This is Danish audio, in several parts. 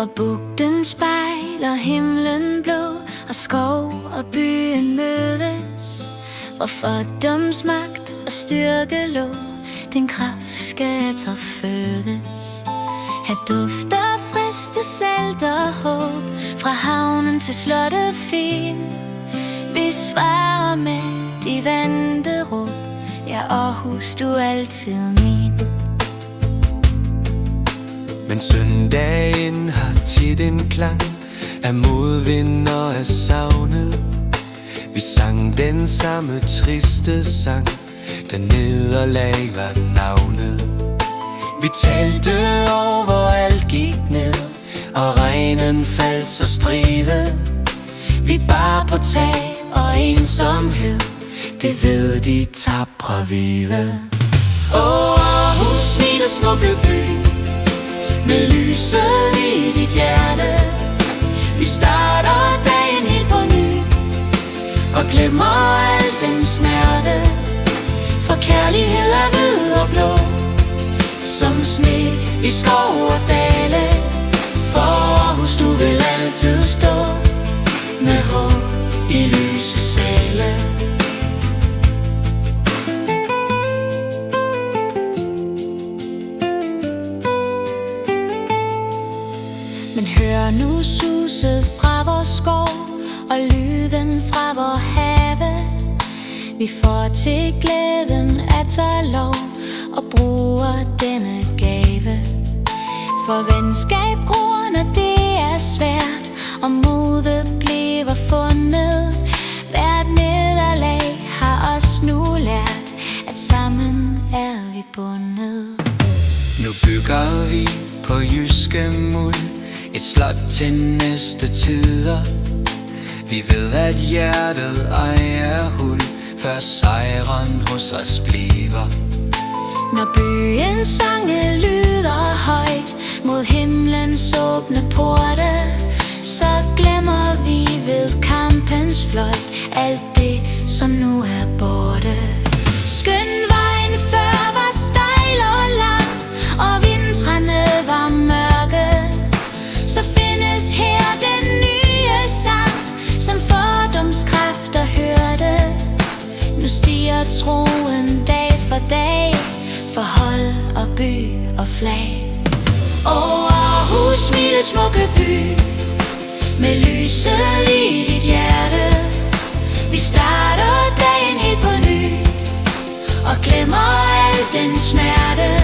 Og bugten spejler himlen blå, og skov og byen mødes, hvor fordoms magt og styrke lå, den kraft skal fødes. Her dufter friste, salt og håb, fra havnen til slottet fin. Vi svarer med de vante råb, ja, Aarhus, du er altid min. Men søndagen har tit en klang af modvind og af savnet. Vi sang den samme triste sang, da nederlag var navnet. Vi talte over, hvor alt gik ned, og regnen faldt så stridet. Vi bar på tab og ensomhed, det ved de tapre vide. Aarhus, min smukke by, med lyset i dit hjerte. Vi starter dagen helt på ny, og glemmer al den smerte. For kærlighed er hvid og blå, som sne i skov og dale. For Aarhus, du vil altid stå, med håb i lyse sale. Men hør nu suset fra vores skov, og lyden fra vor have. Vi får til glæden at tage lov, og bruger denne gave. For venskab gror, når det er svært, og modet bliver fundet. Hvert nederlag har os nu lært, at sammen er vi bundet. Nu bygger vi på jyske muld et slot til næste tider. Vi ved, at hjertet ej er huld, før sejren hos os bliver. Når byens sange lyder højt mod himlens åbne porte, så glemmer vi ved kampens fløjt alt det, som nu er borte. Skøn vejen før var stejl og lang, og vintrene var mørke. Så findes her den nye sang, som fordomskræfter hørte. Nu stiger troen dag for dag, for hold og by og flag. Aarhus, milde smukke by, med lyset i dit hjerte. Vi starter dagen helt på ny, og glemmer al den smerte.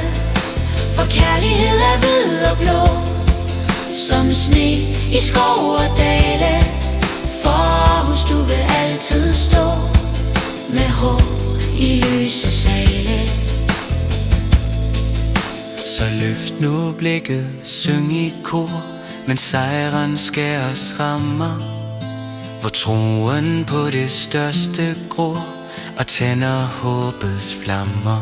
For kærlighed er hvid og blå, som sne i skov og dale. For Aarhus, du vil altid stå, med håb i lyse sale. Så løft nu blikket, syng i kor, men sejren skal os rammer. Hvor troen på det største gror, og tænder håbets flammer.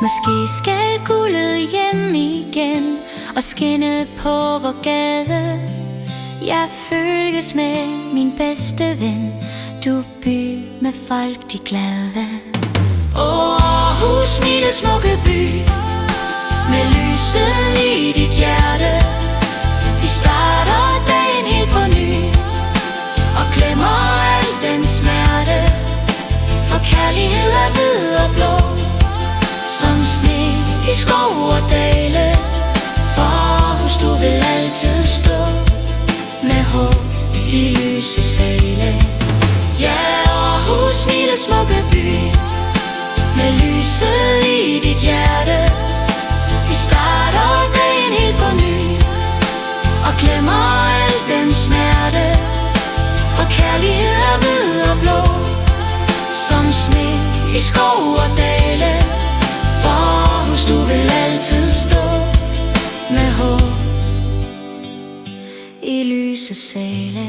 Måske skal guldet hjem igen, og skinne på vor gade. Jeg følges med min bedste ven, du by med folk de glade. Aarhus, milde smukke by, med lyset i dit hjerte. Vi starter dagen helt på ny, og glemmer al den smerte. For kærlighed er hvid og blå, som sne i skov og dale. For Aarhus, du vil altid stå, med håb i lyse sale. Ja, Aarhus, milde smukke by, med lyset i dit hjerte. Vi starter dagen helt på ny, og glemmer al den smerte. For kærlighed er hvid og blå, som sne i skov og dale. For Aarhus, du vil altid stå, med håb i lyse sale.